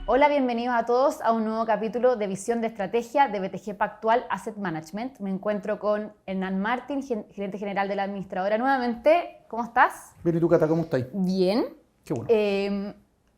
Hola, bienvenidos a todos a un nuevo capítulo de Visión de Estrategia de BTG Pactual Asset Management. Me encuentro con Hernán Martín, gerente general de la administradora nuevamente. ¿Cómo estás? Bien, ¿y tú, Cata, cómo estáis? Bien. Qué bueno.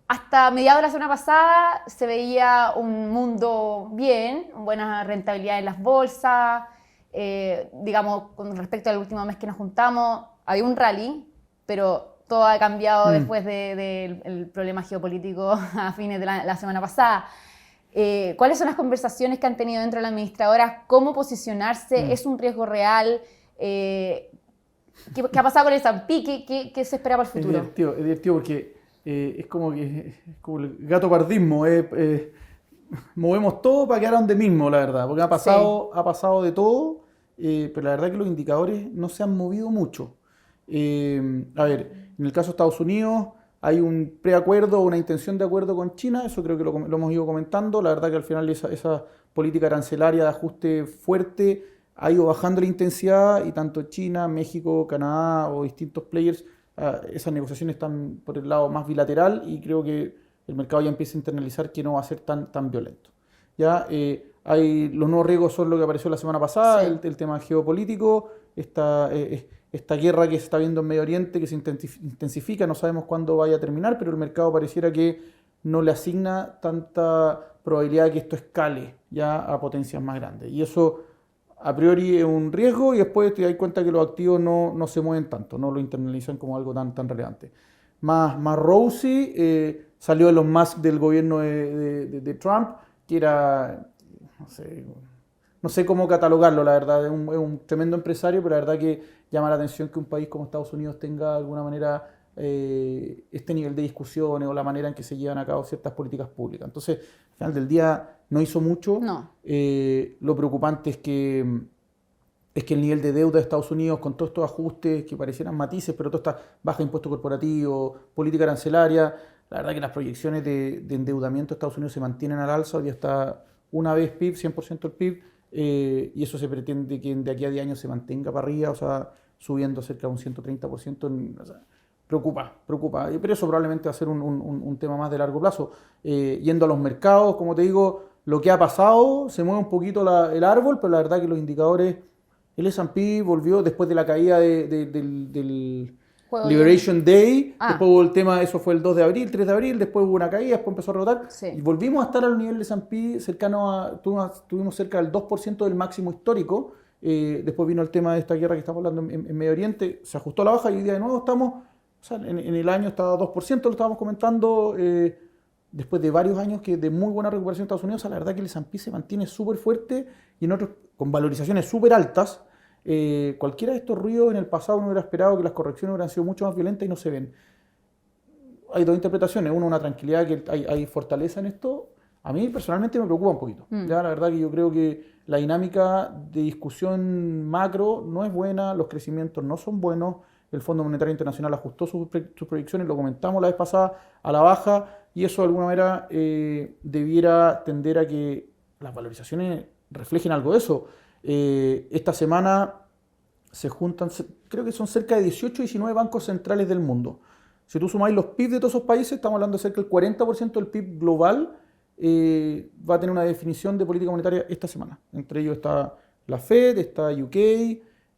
Hasta mediados de la semana pasada se veía un mundo bien, buena rentabilidad en las bolsas. Digamos, con respecto al último mes que nos juntamos, había un rally, pero todo ha cambiado después del problema geopolítico a fines de la semana pasada. ¿Cuáles son las conversaciones que han tenido dentro de la administradora? ¿Cómo posicionarse? ¿Es un riesgo real? ¿Qué ha pasado con el S&P? ¿Qué se espera para el futuro? Es divertido porque es como el gato pardismo. Movemos todo para quedar donde mismo, la verdad. Porque ha pasado de todo, pero la verdad que los indicadores no se han movido mucho. A ver, en el caso de Estados Unidos hay un preacuerdo, una intención de acuerdo con China, eso creo que lo hemos ido comentando. La verdad que al final esa política arancelaria de ajuste fuerte ha ido bajando la intensidad y tanto China, México, Canadá o distintos players, esas negociaciones están por el lado más bilateral y creo que el mercado ya empieza a internalizar que no va a ser tan violento. Ya los nuevos riesgos son lo que apareció la semana pasada, sí. el tema geopolítico, esta guerra que se está viendo en Medio Oriente, que se intensifica, no sabemos cuándo vaya a terminar, pero el mercado pareciera que no le asigna tanta probabilidad de que esto escale ya a potencias más grandes. Y eso a priori es un riesgo y después te das cuenta que los activos no se mueven tanto, no lo internalizan como algo tan relevante. Más rosy, salió Elon Musk del gobierno de Trump, que era, no sé cómo catalogarlo, la verdad, es un tremendo empresario, pero la verdad que llama la atención que un país como Estados Unidos tenga de alguna manera este nivel de discusiones o la manera en que se llevan a cabo ciertas políticas públicas. Entonces, al final del día no hizo mucho. No. Lo preocupante es que el nivel de deuda de Estados Unidos, con todos estos ajustes que parecieran matices, pero toda esta baja de impuesto corporativo, política arancelaria, la verdad que las proyecciones de endeudamiento de Estados Unidos se mantienen al alza. Hoy está una vez PIB, 100% el PIB, y eso se pretende que de aquí a 10 años se mantenga para arriba, o sea, subiendo cerca de un 130%. O sea, preocupa, pero eso probablemente va a ser un tema más de largo plazo. Yendo a los mercados, como te digo, lo que ha pasado, se mueve un poquito el árbol, pero la verdad que los indicadores, el S&P volvió después de la caída del Liberation Day, después hubo el tema, eso fue el 2 de abril, 3 de abril, después hubo una caída, después empezó a rebotar, y volvimos a estar al nivel de S&P cercano tuvimos cerca del 2% del máximo histórico. Después vino el tema de esta guerra que estamos hablando en Medio Oriente, se ajustó a la baja y hoy día de nuevo estamos, o sea, en el año estaba 2%, lo estábamos comentando, después de varios años de muy buena recuperación en Estados Unidos. La verdad que el S&P se mantiene súper fuerte y en otros con valorizaciones súper altas. Cualquiera de estos ruidos en el pasado uno hubiera esperado que las correcciones hubieran sido mucho más violentas y no se ven. Hay dos interpretaciones, una tranquilidad, que hay fortaleza en esto. A mí personalmente me preocupa un poquito. Ya, la verdad que yo creo que la dinámica de discusión macro no es buena, los crecimientos no son buenos, el Fondo Monetario Internacional ajustó sus proyecciones, lo comentamos la vez pasada, a la baja, y eso de alguna manera debiera tender a que las valorizaciones reflejen algo de eso. Esta semana se juntan, creo que son cerca de 18 o 19 bancos centrales del mundo. Si tú sumáis los PIB de todos esos países, estamos hablando de cerca del 40% del PIB global. Va a tener una definición de política monetaria esta semana. Entre ellos está la Fed, está UK,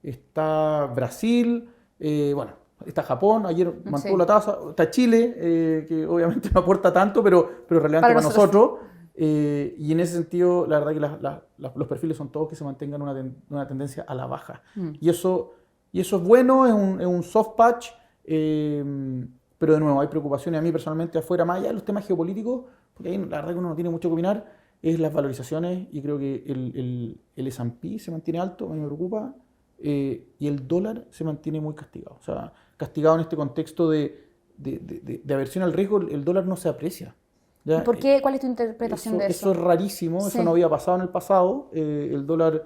está Brasil, está Japón, ayer mantuvo la tasa, está Chile, que obviamente no aporta tanto, pero es relevante para nosotros. Y en ese sentido, la verdad que los perfiles son todos que se mantengan una tendencia a la baja. Y eso es bueno, es un soft patch, pero de nuevo hay preocupaciones a mí personalmente afuera, más allá de los temas geopolíticos, porque ahí la verdad que uno no tiene mucho que opinar, es las valorizaciones, y creo que el S&P se mantiene alto, a mí me preocupa, y el dólar se mantiene muy castigado. O sea, castigado en este contexto de aversión al riesgo, el dólar no se aprecia. ¿Ya? ¿Por qué? ¿Cuál es tu interpretación de eso? Eso es rarísimo, eso no había pasado en el pasado. El dólar,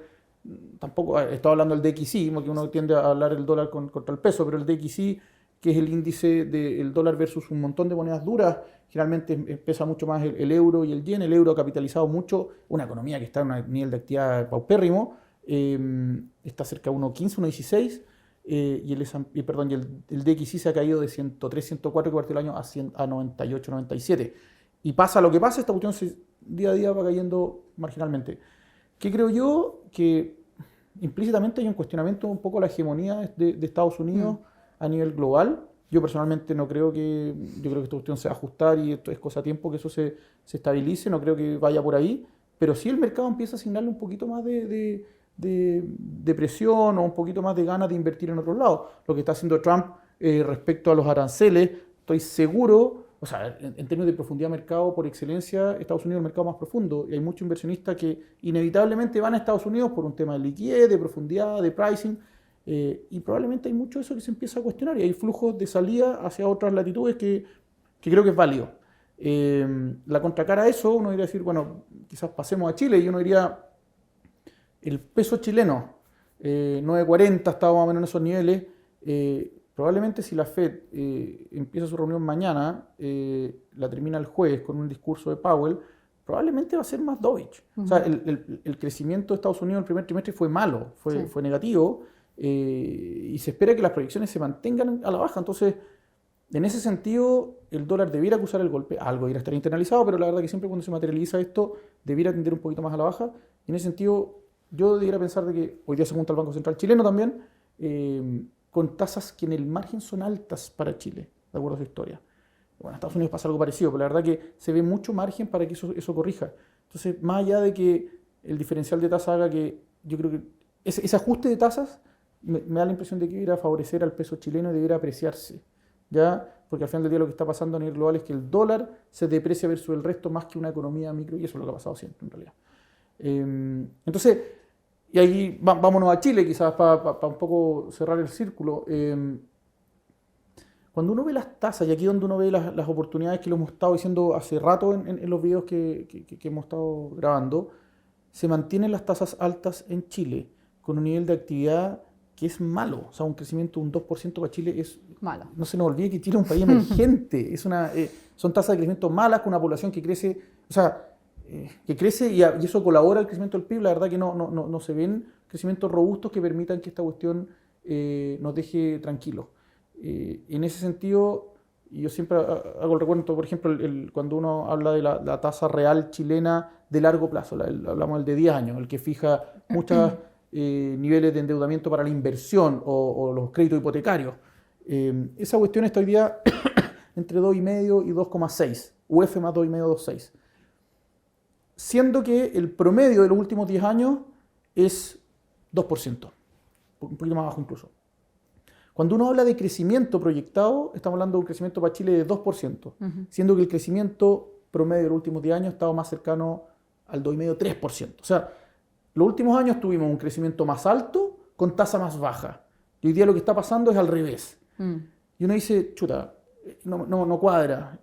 tampoco, estaba hablando del DXY, porque uno tiende a hablar el dólar contra el peso, pero el DXY, que es el índice del dólar versus un montón de monedas duras, generalmente pesa mucho más el euro y el yen. El euro ha capitalizado mucho, una economía que está en un nivel de actividad paupérrimo, está cerca de 1.15, 1.16, y el DXY se ha caído de 103, 104 que partió el año a 98, 97. Y pasa lo que pasa, esta cuestión día a día va cayendo marginalmente. ¿Qué creo yo? Que implícitamente hay un cuestionamiento un poco a la hegemonía de Estados Unidos a nivel global. Yo personalmente yo creo que esta cuestión se va a ajustar y esto es cosa de tiempo que eso se estabilice, no creo que vaya por ahí, pero sí el mercado empieza a asignarle un poquito más de presión o un poquito más de ganas de invertir en otros lados. Lo que está haciendo Trump respecto a los aranceles, estoy seguro, o sea, en términos de profundidad de mercado, por excelencia, Estados Unidos es el mercado más profundo y hay muchos inversionistas que inevitablemente van a Estados Unidos por un tema de liquidez, de profundidad, de pricing, y probablemente hay mucho de eso que se empieza a cuestionar y hay flujos de salida hacia otras latitudes que creo que es válido. La contracara a eso, uno diría decir, bueno, quizás pasemos a Chile y uno diría, el peso chileno, 9.40 estaba más o menos en esos niveles, probablemente si la Fed empieza su reunión mañana, la termina el jueves con un discurso de Powell, probablemente va a ser más dovish. O sea, el crecimiento de Estados Unidos en el primer trimestre fue malo, fue negativo, y se espera que las proyecciones se mantengan a la baja. Entonces, en ese sentido, el dólar debiera acusar el golpe, algo debiera estar internalizado, pero la verdad que siempre cuando se materializa esto, debiera tender un poquito más a la baja. Y en ese sentido, yo debiera pensar de que hoy día se junta el Banco Central chileno también, con tasas que en el margen son altas para Chile, de acuerdo a su historia. Bueno, en Estados Unidos pasa algo parecido, pero la verdad que se ve mucho margen para que eso corrija. Entonces, más allá de que el diferencial de tasa haga que, yo creo que ese ajuste de tasas me da la impresión de que debiera favorecer al peso chileno y debiera apreciarse, ¿ya? Porque al final del día lo que está pasando a nivel global es que el dólar se deprecia versus el resto más que una economía micro, y eso es lo que ha pasado siempre en realidad. Entonces, y ahí vámonos a Chile quizás para un poco cerrar el círculo. Cuando uno ve las tasas, y aquí donde uno ve las oportunidades que lo hemos estado diciendo hace rato en los videos que hemos estado grabando, se mantienen las tasas altas en Chile con un nivel de actividad que es malo. O sea, un crecimiento de un 2% para Chile es malo. No se nos olvide que Chile es un país emergente. Son tasas de crecimiento malas con una población que crece, o sea, que crece y eso colabora al crecimiento del PIB. La verdad que no se ven crecimientos robustos que permitan que esta cuestión nos deje tranquilos. En ese sentido, yo siempre hago el recuento, por ejemplo, cuando uno habla de la tasa real chilena de largo plazo, hablamos del de 10 años, el que fija muchos niveles de endeudamiento para la inversión o los créditos hipotecarios. Esa cuestión está hoy día entre 2,5 y 2,6, UF más 2,5, 2,6. Siendo que el promedio de los últimos 10 años es 2%, un poquito más bajo incluso. Cuando uno habla de crecimiento proyectado, estamos hablando de un crecimiento para Chile de 2%, siendo que el crecimiento promedio de los últimos 10 años estaba más cercano al 2,5, 3%. O sea, los últimos años tuvimos un crecimiento más alto con tasa más baja. Y hoy día lo que está pasando es al revés. Y uno dice, chuta, no cuadra.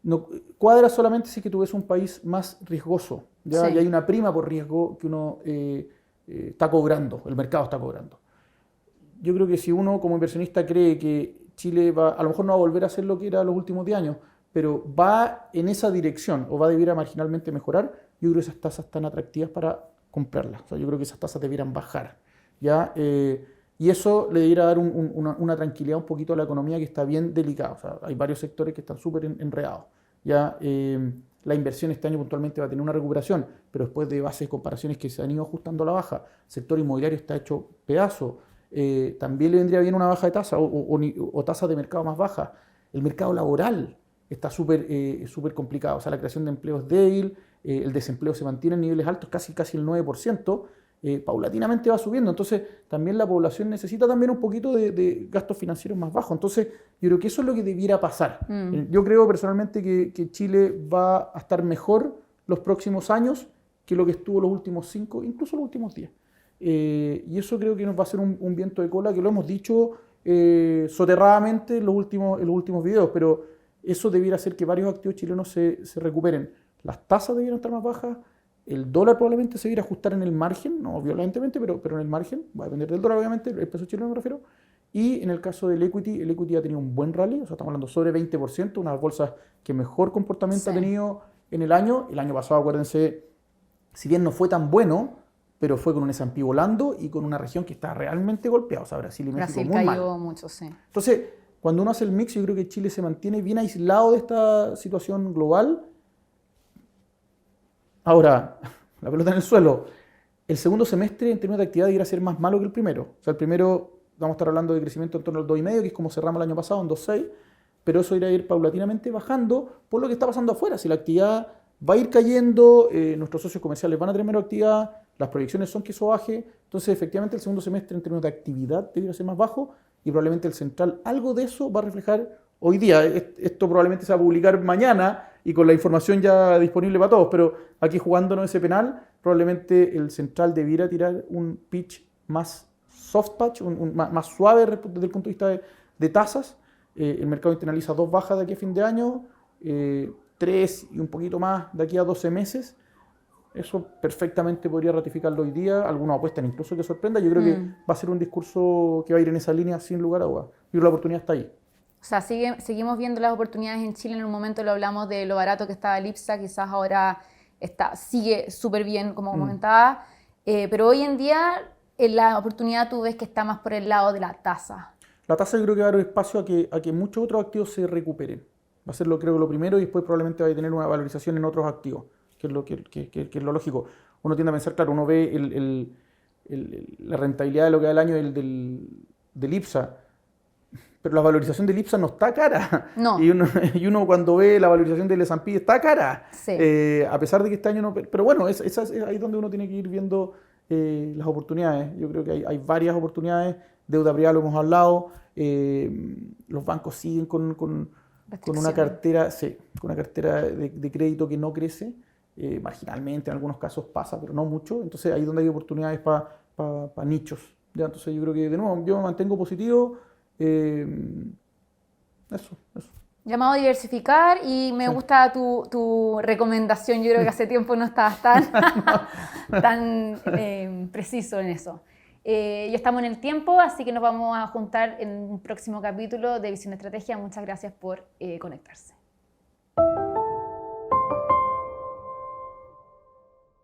No cuadra solamente si que tú ves un país más riesgoso, ¿ya? Sí. Y hay una prima por riesgo que uno está cobrando, el mercado está cobrando. Yo creo que si uno como inversionista cree que Chile a lo mejor no va a volver a ser lo que era los últimos 10 años, pero va en esa dirección o va a debiera marginalmente mejorar, yo creo que esas tasas están atractivas para comprarlas. O sea, yo creo que esas tasas debieran bajar, ¿ya? Y eso le debiera dar una tranquilidad un poquito a la economía que está bien delicada. O sea, hay varios sectores que están súper enredados. ¿Ya? La inversión este año puntualmente va a tener una recuperación, pero después de bases de comparaciones que se han ido ajustando a la baja, el sector inmobiliario está hecho pedazo. También le vendría bien una baja de tasa o tasas de mercado más bajas. El mercado laboral está súper complicado. O sea, la creación de empleo es débil, el desempleo se mantiene en niveles altos, casi el 9%. Paulatinamente va subiendo, entonces también la población necesita también un poquito de gastos financieros más bajos, entonces yo creo que eso es lo que debiera pasar. Yo creo personalmente que Chile va a estar mejor los próximos años que lo que estuvo los últimos 5, incluso los últimos 10, y eso creo que nos va a hacer un viento de cola, que lo hemos dicho soterradamente en los últimos videos, pero eso debiera hacer que varios activos chilenos se recuperen. Las tasas debieran estar más bajas. El dólar probablemente se irá a ajustar en el margen, no violentemente, pero en el margen, va a depender del dólar obviamente, el peso chileno me refiero, y en el caso del equity, el equity ha tenido un buen rally, o sea, estamos hablando sobre 20%, una de las bolsas que mejor comportamiento ha tenido en el año pasado, acuérdense, si bien no fue tan bueno, pero fue con un S&P volando y con una región que está realmente golpeada. O sea, Brasil y México Brasil muy cayó mal. mucho, sí. Entonces, cuando uno hace el mix, yo creo que Chile se mantiene bien aislado de esta situación global. Ahora, la pelota en el suelo. El segundo semestre en términos de actividad debería ser más malo que el primero. O sea, el primero vamos a estar hablando de crecimiento en torno al 2,5, que es como cerramos el año pasado, en 2,6, pero eso irá a ir paulatinamente bajando por lo que está pasando afuera. Si la actividad va a ir cayendo, nuestros socios comerciales van a tener menos actividad, las proyecciones son que eso baje, entonces efectivamente el segundo semestre en términos de actividad debería ser más bajo y probablemente el central algo de eso va a reflejar hoy día. Esto probablemente se va a publicar mañana y con la información ya disponible para todos, pero aquí jugándonos ese penal, probablemente el central debiera tirar un pitch más soft patch, más suave desde el punto de vista de tasas. El mercado internaliza 2 bajas de aquí a fin de año, 3 y un poquito más de aquí a 12 meses. Eso perfectamente podría ratificarlo hoy día. Algunos apuestan incluso que sorprenda. Yo creo que va a ser un discurso que va a ir en esa línea sin lugar a dudas. Yo creo que la oportunidad está ahí. O sea, seguimos viendo las oportunidades en Chile. En un momento lo hablamos de lo barato que estaba el IPSA, quizás ahora sigue súper bien, como comentaba. Pero hoy en día, en la oportunidad tú ves que está más por el lado de la tasa. La tasa yo creo que va a dar espacio a que muchos otros activos se recuperen. Va a ser creo lo primero y después probablemente va a tener una valorización en otros activos, que es lo lógico. Uno tiende a pensar, claro, uno ve la rentabilidad de lo que da el año del IPSA, pero la valorización del IPSA no está cara. No. Y uno cuando ve la valorización del S&P está cara. Sí. A pesar de que este año no... Pero bueno, es ahí donde uno tiene que ir viendo las oportunidades. Yo creo que hay varias oportunidades. Deuda privada lo hemos hablado. Los bancos siguen con una cartera, sí, con una cartera de crédito que no crece. Marginalmente, en algunos casos pasa, pero no mucho. Entonces ahí es donde hay oportunidades para nichos. ¿Ya? Entonces yo creo que, de nuevo, yo me mantengo positivo. Eso. Llamado a diversificar y me gusta tu recomendación. Yo creo que hace tiempo no estabas tan preciso en eso. Ya estamos en el tiempo, así que nos vamos a juntar en un próximo capítulo de Visión Estrategia. Muchas gracias por conectarse.